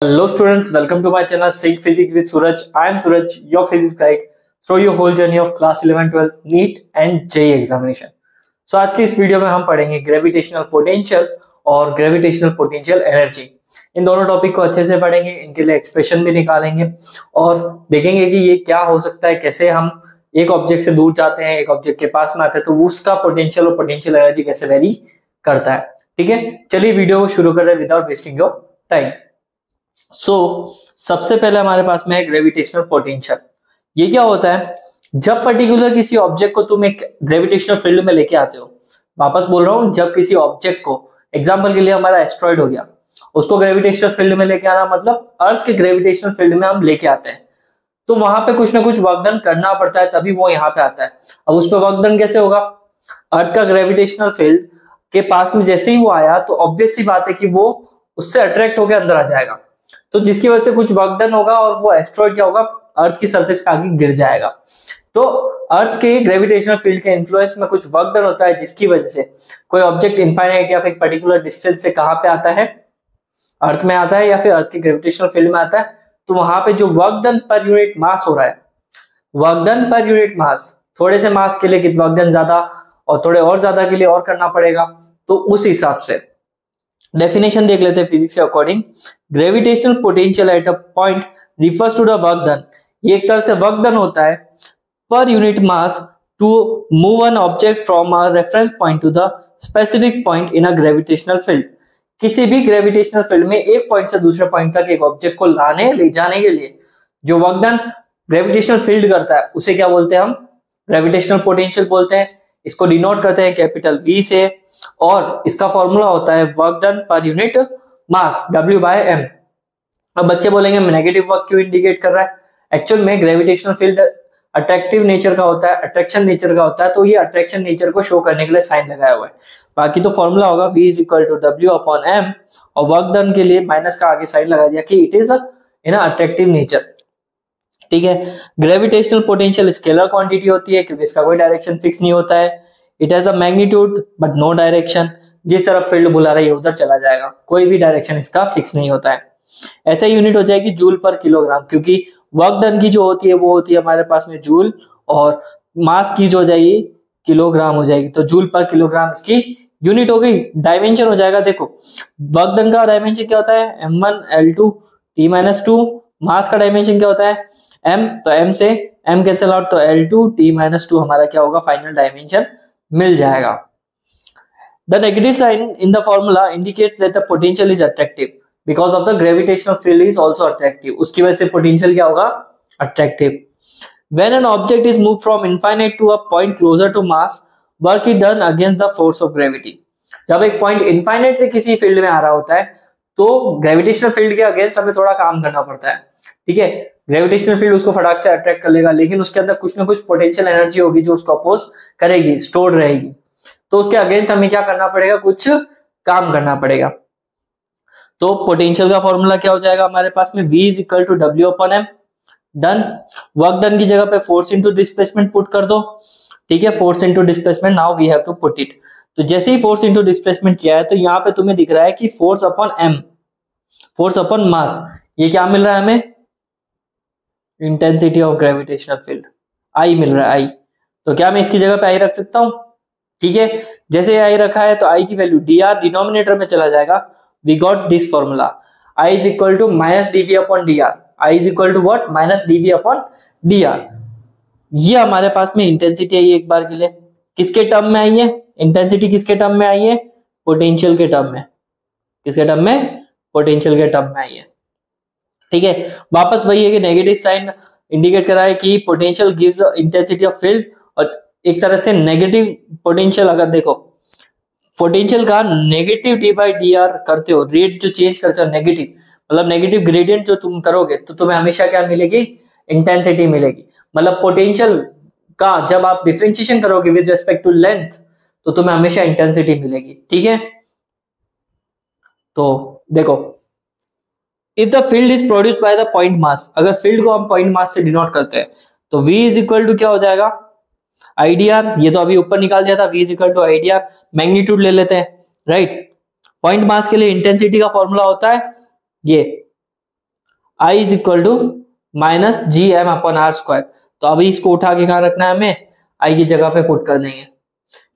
Hello students, welcome to my channel Sync Physics with Suraj. I am Suraj, your physics guide through your whole journey of class 11, 12, NEET and JEE examination. So आज की इस video में हम पढ़ेंगे gravitational potential और gravitational potential energy. इन दोनों topic को अच्छे से पढ़ेंगे, इनके लिए एक्सप्रेशन भी निकालेंगे और देखेंगे कि ये क्या हो सकता है, कैसे हम एक ऑब्जेक्ट से दूर जाते हैं, एक ऑब्जेक्ट के पास में आते हैं तो उसका पोटेंशियल और पोटेंशियल एनर्जी कैसे वेरी करता है। ठीक है, चलिए वीडियो को शुरू करें विदाउट वेस्टिंग योर टाइम। सबसे पहले हमारे पास में है ग्रेविटेशनल पोटेंशियल। ये क्या होता है? जब पर्टिकुलर किसी ऑब्जेक्ट को तुम एक ग्रेविटेशनल फील्ड में लेके आते हो, वापस बोल रहा हूं, जब किसी ऑब्जेक्ट को, एग्जांपल के लिए हमारा एस्ट्रॉइड हो गया, उसको ग्रेविटेशनल फील्ड में लेके आना मतलब अर्थ के ग्रेविटेशनल फील्ड में हम लेके आते हैं, तो वहां पे कुछ ना कुछ वर्क डन करना पड़ता है, तभी वो यहाँ पे आता है। अब उस पर वर्क डन कैसे होगा? अर्थ का ग्रेविटेशनल फील्ड के पास में जैसे ही वो आया तो ऑब्वियस सी बात है कि वो उससे अट्रैक्ट होकर अंदर आ जाएगा, तो जिसकी वजह से कुछ वर्क डन होगा और वो एस्ट्रॉइड क्या होगा, अर्थ की सरफेस पे आके गिर जाएगा। तो अर्थ के ग्रेविटेशनल फील्ड के इन्फ्लुएंस में कुछ वर्क डन होता है, जिसकी वजह से कोई ऑब्जेक्ट इनफाइनाइट या फिर पर्टिकुलर डिस्टेंस से कहां पे आता है, अर्थ में आता है या फिर अर्थ के ग्रेविटेशनल फील्ड में आता है, तो वहां पे जो वर्क डन पर यूनिट मास हो रहा है, वर्क डन पर यूनिट मास, थोड़े से मास के लिए वर्क डन ज्यादा और थोड़े और ज्यादा के लिए और करना पड़ेगा, तो उस हिसाब से डेफिनेशन देख लेते हैं फिजिक्स के according. Gravitational potential at a point refers to the work done. ये एक तरह से वर्क डन होता है पर unit mass to move an object from a reference point to the specific point in a gravitational field. किसी भी gravitational field में एक पॉइंट से दूसरे पॉइंट तक एक ऑब्जेक्ट को ले जाने के लिए जो वर्क डन ग्रेविटेशनल फील्ड करता है उसे क्या बोलते हैं हम? ग्रेविटेशनल पोटेंशियल बोलते हैं। इसको डिनोट करते हैं कैपिटल V से और इसका फॉर्मूला होता है वर्क डन पर यूनिट मास W/m। अब बच्चे बोलेंगे नेगेटिव वर्क क्यों इंडिकेट कर रहा है? एक्चुअल में ग्रेविटेशनल फील्ड अट्रैक्टिव नेचर का होता है, अट्रैक्शन नेचर का होता है, तो ये अट्रैक्शन नेचर को शो करने के लिए साइन लगाया हुआ है। बाकी तो फॉर्मूला होगा V = W/m और वर्क डन के लिए माइनस का आगे साइन लगा दिया कि it is in attractive nature. ठीक है, ग्रेविटेशनल पोटेंशियल स्केलर क्वांटिटी होती है क्योंकि इसका कोई डायरेक्शन फिक्स नहीं होता है। It has a magnitude but no direction. जिस तरफ फील्ड बुला रही है उधर चला जाएगा, कोई भी डायरेक्शन इसका फिक्स नहीं होता है। ऐसा यूनिट हो जाएगी जूल पर किलोग्राम, क्योंकि वर्क डन की जो होती है वो होती है हमारे पास में जूल और मास की जो हो जाएगी किलोग्राम हो जाएगी, तो जूल पर किलोग्राम इसकी यूनिट हो गई। डायमेंशन हो जाएगा, देखो वर्क डन का डायमेंशन क्या होता है? m1l2 t-2। मास का डायमेंशन क्या होता है? m, तो m से m कैंसिल आउट तो l2 t-2 हमारा क्या होगा? फाइनल डायमेंशन मिल जाएगा। The negative sign in the formula indicates that the potential is attractive because of the gravitational field is also attractive. उसकी वजह से potential क्या होगा? Attractive. When an object is moved from infinite to a point closer to mass, work is done against the force of gravity. जब एक point infinite से किसी field में आ रहा होता है तो ग्रेविटेशनल फील्ड के अगेंस्ट हमें थोड़ा काम करना पड़ता है। ठीक है, ग्रेविटेशनल फील्ड उसको फटाक से अट्रैक्ट कर लेगा, लेकिन उसके अंदर कुछ ना कुछ पोटेंशियल एनर्जी होगी जो उसको अपोज करेगी, स्टोर रहेगी, तो उसके अगेंस्ट हमें क्या करना पड़ेगा? कुछ काम करना पड़ेगा। तो पोटेंशियल का फॉर्मूला क्या हो जाएगा हमारे पास में? V = W/m। Done. Work done की जगह पे फोर्स इंटू डिस्प्लेसमेंट पुट कर दो। ठीक है, force into displacement, now we have to put it. तो जैसे ही फोर्स इंटू डिस्प्लेसमेंट किया है तो यहाँ पे तुम्हें दिख रहा है कि force upon m, force upon mass, ये क्या मिल रहा है हमें? Intensity of gravitational field, I मिल रहा है, I। तो क्या मैं इसकी जगह पे I रख सकता हूं? ठीक है, जैसे I रखा है तो I की वैल्यू dr डिनोमिनेटर में चला जाएगा। We got this formula, I is equal to -dv/dr। I is equal to what? -dv/dr। ये हमारे पास में इंटेंसिटी आई है। एक बार के लिए किसके टर्म में आई है? इंटेंसिटी किसके टर्म में आई है? पोटेंशियल के टर्म में। किसके टर्म में? पोटेंशियल के टर्म में आई है। ठीक है, वापस वही है कि नेगेटिव साइन इंडिकेट करा है कि potential gives intensity of field, और एक तरह से नेगेटिव पोटेंशियल, अगर देखो पोटेंशियल का नेगेटिव d/dr करते हो, रेट जो चेंज करते हो नेगेटिव, मतलब नेगेटिव ग्रेडियंट जो तुम करोगे तो तुम्हें हमेशा क्या मिलेगी? इंटेंसिटी मिलेगी। मतलब पोटेंशियल का जब आप डिफरेंशिएशन करोगे विद रिस्पेक्ट टू लेंथ तो तुम्हें हमेशा इंटेंसिटी मिलेगी। ठीक है, तो देखो if the field is produced by the point mass, अगर फील्ड को हम पॉइंट मास से डिनोट करते हैं तो V = क्या हो जाएगा? IDR। ये तो अभी ऊपर निकाल दिया था, V = IDR। मैग्नीट्यूड ले लेते हैं, राइट। पॉइंट मास के लिए इंटेंसिटी का फॉर्मूला होता है ये I is equal to minus G M upon R square. तो अभी इसको उठा के कहाँ रखना है हमें, I की जगह पे पुट कर देंगे।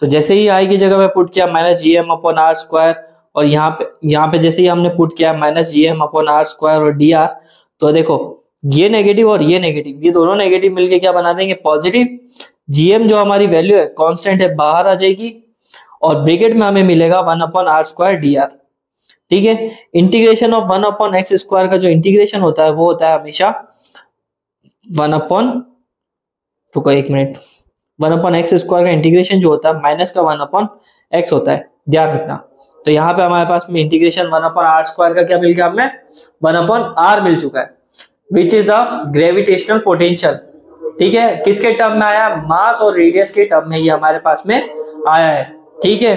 तो जैसे ही I की जगह पे पुट किया minus G M upon R square, और यहाँ पे जैसे ही हमने पुट किया minus G M upon R square और डी आर, तो देखो ये नेगेटिव और ये नेगेटिव, ये दोनों नेगेटिव मिलके क्या बना देंगे पॉजिटिव। जीएम जो हमारी वैल्यू है कांस्टेंट है, बाहर आ जाएगी, और ब्रैकेट में हमें मिलेगा 1 upon R square D R. ठीक है, integration of 1 upon X square का जो इंटीग्रेशन होता है वो होता है हमेशा 1 अपॉन, रुको एक मिनट, 1 अपॉन एक्स स्क्वायर का इंटीग्रेशन जो होता है माइनस का 1 अपॉन एक्स होता है, ध्यान रखना। तो यहाँ पे हमारे पास में इंटीग्रेशन 1 अपॉन आर स्क्वायर का क्या मिल गया हमें, 1 अपॉन आर मिल चुका है, which is the gravitational potential. ठीक है, किसके टर्म में आया, मास और रेडियस के टर्म में ये हमारे पास में आया है। ठीक है,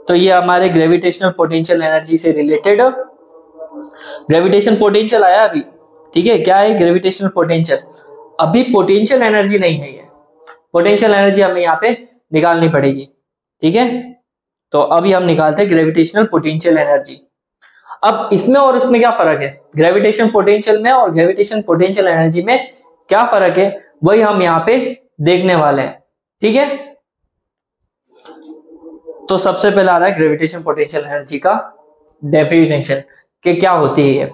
तो ये हमारे ग्रेविटेशनल पोटेंशियल एनर्जी से रिलेटेड ग्रेविटेशन पोटेंशियल आया अभी। ठीक है, क्या है ग्रेविटेशनल पोटेंशियल, अभी पोटेंशियल एनर्जी नहीं है, ये पोटेंशियल एनर्जी हमें यहाँ पे निकालनी पड़ेगी। ठीक है, तो अभी हम निकालते हैं ग्रेविटेशनल पोटेंशियल एनर्जी। अब इसमें और इसमें क्या फर्क है, ग्रेविटेशन पोटेंशियल में और ग्रेविटेशन पोटेंशियल एनर्जी में क्या फर्क है, वही हम यहाँ पे देखने वाले हैं। ठीक है, तो सबसे पहला आ रहा है ग्रेविटेशन पोटेंशियल एनर्जी का डेफिनेशन कि क्या होती है ये।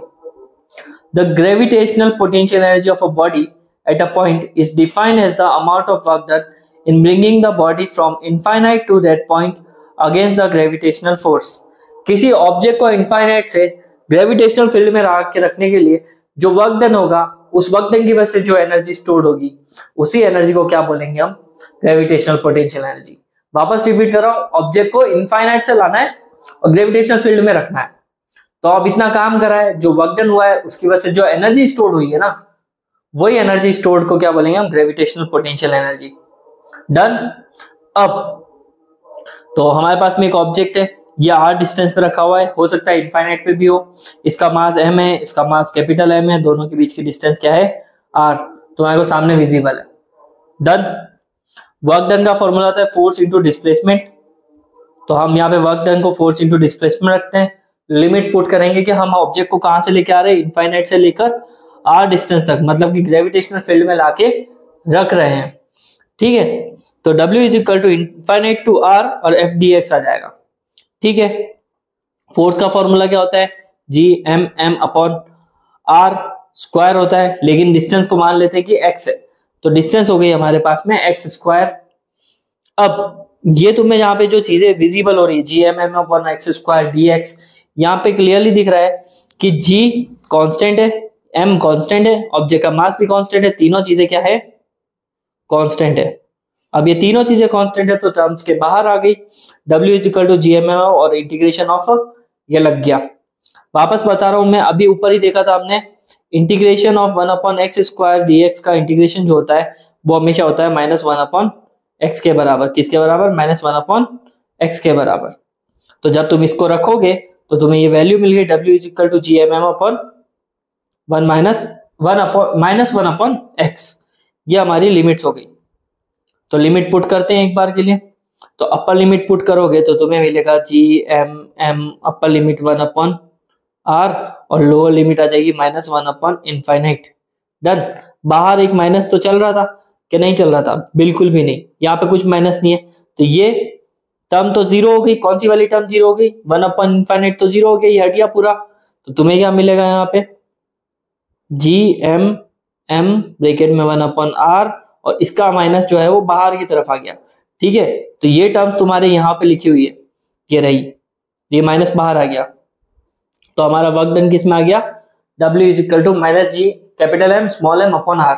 The gravitational potential energy of a body at a point is defined as the amount of work done in bringing the body from infinite to that point against the gravitational force. किसी object को infinite से gravitational field में रखने के लिए जो work done होगा, उस वर्क डन की वजह से जो एनर्जी स्टोर्ड होगी, उसी एनर्जी को क्या बोलेंगे हम, ग्रेविटेशनल पोटेंशियल एनर्जी। वापस रिपीट कर रहा हूं, ऑब्जेक्ट को इनफाइनाइट से लाना है और ग्रेविटेशनल फील्ड में रखना है। तो अब इतना काम करा है, जो वर्क डन हुआ है उसकी वजह से जो एनर्जी स्टोर्ड हुई है ना, वही एनर्जी स्टोर्ड को क्या बोलेंगे हम, ग्रेविटेशनल पोटेंशियल एनर्जी। डन। अब तो हमारे पास में एक ऑब्जेक्ट है, ये आर डिस्टेंस पे रखा हुआ है, हो सकता है इनफाइनाइट पे भी हो, इसका मास एम है, इसका मास कैपिटल एम है, दोनों के बीच की डिस्टेंस क्या है, आर, तुम्हारे को सामने विजिबल है। डन। वर्क डन का फॉर्मूला होता है फोर्स इंटू डिस्प्लेसमेंट। तो हम यहाँ पे वर्क डन को फोर्स इंटू डिस्प्लेसमेंट रखते हैं, लिमिट पुट करेंगे कि हम ऑब्जेक्ट को कहां से लेके आ रहे हैं, इनफाइनाइट से लेकर आर डिस्टेंस तक, मतलब कि ग्रेविटेशनल फील्ड में लाके रख रहे हैं। ठीक है, तो W is equal to infinite to R और एफ डी एक्स आ जाएगा। ठीक है, फोर्स का फॉर्मूला क्या होता है, G M M upon R square होता है, लेकिन डिस्टेंस को मान लेते हैं कि एक्स है, तो डिस्टेंस हो गई हमारे पास में एक्स स्क्वायर। अब ये तुम्हें यहाँ पे जो चीजें विजिबल हो रही है, G M M upon X square D X, यहाँ पे क्लियरली दिख रहा है कि जी कांस्टेंट है, एम कांस्टेंट है, ऑब्जेक्ट का मास भी कांस्टेंट है, तीनों चीजें क्या है, कांस्टेंट है। अब ये तीनों चीजें कांस्टेंट है तो टर्म्स के बाहर आ गई, W is equal to G M M और इंटीग्रेशन ऑफ ये लग गया। वापस बता रहा हूं मैं, अभी ऊपर ही देखा था हमने, integration of 1 upon X square D X का इंटीग्रेशन जो होता है वो हमेशा होता है माइनस 1 अपॉन एक्स के बराबर। किसके बराबर, माइनस 1 अपॉन एक्स के बराबर। तो जब तुम इसको रखोगे तो तुम्हें ये वैल्यू मिल गई, W is equal to G M M upon 1 minus 1 upon X. ये हमारी लिमिट्स हो गई। तो लिमिट पुट करते हैं एक बार के लिए, तो अपर लिमिट पुट करोगे तो तुम्हें मिलेगा G M M, upper limit 1 upon R और लोअर लिमिट आ जाएगी माइनस 1 अपॉन इनफाइनाइट। डन। बाहर एक माइनस तो चल रहा था कि नहीं चल रहा था, बिल्कुल भी नहीं, यहाँ पे कुछ माइनस नहीं है, तो ये टर्म तो जीरो हो गई। कौन सी वाली टर्म जीरो हो गई, 1 अपॉन इनफाइनाइट तो जीरो हो गया, ये हट गया पूरा। तो तुम्हें क्या मिलेगा यहाँ पे, जी एम एम ब्रैकेट में 1 अपॉन आर और इसका माइनस जो है वो बाहर की तरफ आ गया। ठीक है, तो ये टर्म्स तुम्हारे यहाँ पे लिखी हुई है, ये रही, ये माइनस बाहर आ गया, तो हमारा वर्क डन किस में आ गया, W is equal to minus G capital M small M upon R.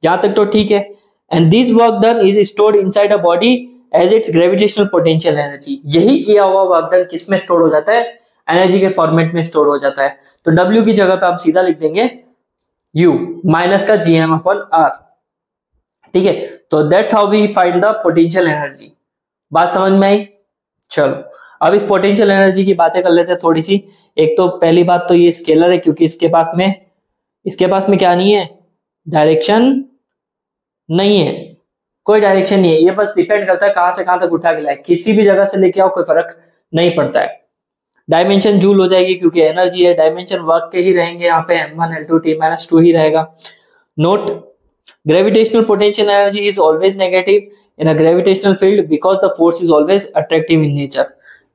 यहाँ तक तो ठीक है। And this work done is stored inside a body as its gravitational potential energy. यही किया हुआ वर्क डन किस में स्टोर हो जाता है, एनर्जी के फॉर्मेट में स्टोर हो जाता है। तो W की जगह पे हम सीधा लिख देंगे U माइनस का जी एम अपॉन आर। ठीक है, तो that's how we find the potential energy. बात समझ में आई? चलो अब इस पोटेंशियल एनर्जी की बातें कर लेते हैं थोड़ी सी। एक तो पहली बात तो ये स्केलर है, क्योंकि इसके पास में क्या नहीं है, डायरेक्शन नहीं है, कोई डायरेक्शन नहीं है, ये बस डिपेंड करता है कहां से कहां तक उठा के लाए, किसी भी जगह से लेके आओ कोई फर्क नहीं पड़ता है। डायमेंशन जूल हो जाएगी क्योंकि एनर्जी है, डायमेंशन वर्क के ही रहेंगे यहाँ पे, m1 L2 T-2 ही रहेगा। Note, gravitational potential energy is always negative in a gravitational field because the force is always attractive in nature.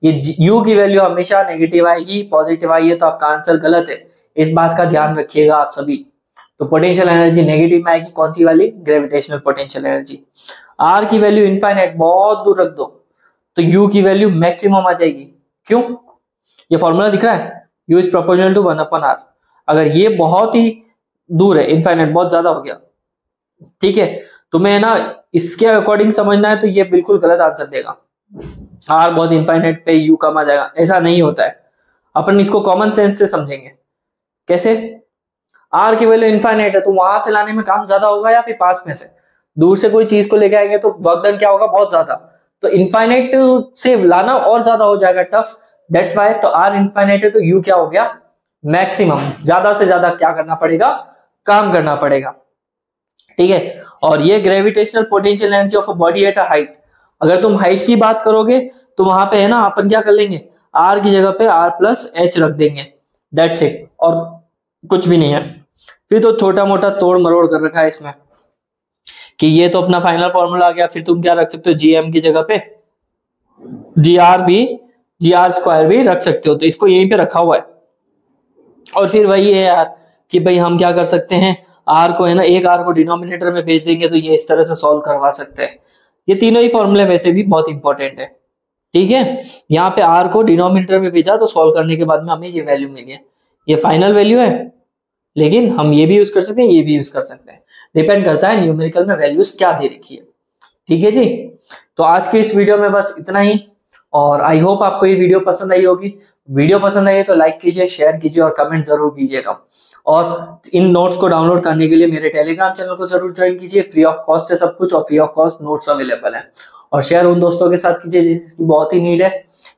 ये यू की वैल्यू हमेशा नेगेटिव आएगी, पॉजिटिव आई है तो आपका आंसर गलत है, इस बात का ध्यान रखिएगा आप सभी। तो पोटेंशियल एनर्जी नेगेटिव में आएगी, कौन सी वाली, ग्रेविटेशनल पोटेंशियल एनर्जी। आर की वैल्यू इनफाइनाइट बहुत दूर रख दो तो यू की वैल्यू मैक्सिमम आ जाएगी। क्यों, ये फॉर्मूला दिख रहा है, u is proportional to 1/r। अगर ये बहुत ही दूर है, इनफाइनाइट बहुत ज्यादा हो गया, ठीक है, तुम्हें ना इसके अकॉर्डिंग समझना है तो ये बिल्कुल गलत आंसर देगा। r बहुत इनफाइनाइट पे u कम आ जाएगा, ऐसा नहीं होता है। अपन इसको कॉमन सेंस से समझेंगे। कैसे, r की वैल्यू इनफाइनाइट है तो वहां से लाने में काम ज्यादा होगा या फिर पास में से, दूर से कोई चीज को लेके आएंगे तो वर्क डन क्या होगा, बहुत ज्यादा। तो इनफाइनाइट से लाना और ज्यादा हो जाएगा टफ, दैट्स वाई। तो r इनफाइनाइट है तो u क्या हो गया, मैक्सिमम, ज्यादा से ज्यादा क्या करना पड़ेगा, काम करना पड़ेगा, ठीक है। और ये gravitational potential energy of a body at a height. अगर तुम हाइट की बात करोगे तो वहां पे है ना, अपन क्या कर लेंगे, r की जगह पे r+h रख देंगे, दैट्स इट, और कुछ भी नहीं है। फिर तो छोटा मोटा तोड़ मरोड़ कर रखा है इसमें कि ये तो अपना फाइनल फॉर्मूला आ गया। फिर तुम क्या रख सकते हो, gm की जगह पे gr² भी रख सकते हो, तो इसको यहीं पे रखा हुआ है। और फिर वही है यार कि भाई हम क्या कर सकते हैं, r को है ना, एक r को डिनोमिनेटर में भेज देंगे तो ये इस तरह से सॉल्व करवा सकते हैं। ये तीनों ही फॉर्मूले वैसे भी बहुत इंपॉर्टेंट है, ठीक है। यहाँ पे r को डिनोमिनेटर में भेजा तो सॉल्व करने के बाद में हमें ये वैल्यू मिली है, ये फाइनल वैल्यू है, लेकिन हम ये भी यूज कर सकते हैं, ये भी यूज कर सकते हैं, डिपेंड करता है न्यूमेरिकल में वैल्यूज क्या दे रखी है, ठीक है जी। तो आज के इस वीडियो में बस इतना ही, और आई होप आपको ये वीडियो पसंद आई होगी। वीडियो पसंद आई तो लाइक कीजिए, शेयर कीजिए और कमेंट जरूर कीजिएगा। और इन नोट्स को डाउनलोड करने के लिए मेरे टेलीग्राम चैनल को जरूर ज्वाइन कीजिए, फ्री ऑफ कॉस्ट है सब कुछ, और free of cost notes available है। और शेयर उन दोस्तों के साथ कीजिए जिसकी बहुत ही नीड है,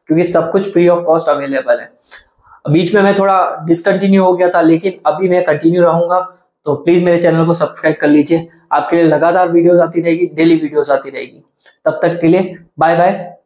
क्योंकि सब कुछ फ्री ऑफ कॉस्ट अवेलेबल है। बीच में मैं थोड़ा डिसकंटिन्यू हो गया था, लेकिन अभी मैं कंटिन्यू रहूंगा, तो प्लीज मेरे चैनल को सब्सक्राइब कर लीजिए। आपके लिए लगातार वीडियोस आती रहेगी, डेली वीडियोस आती रहेगी। तब तक के लिए बाय बाय।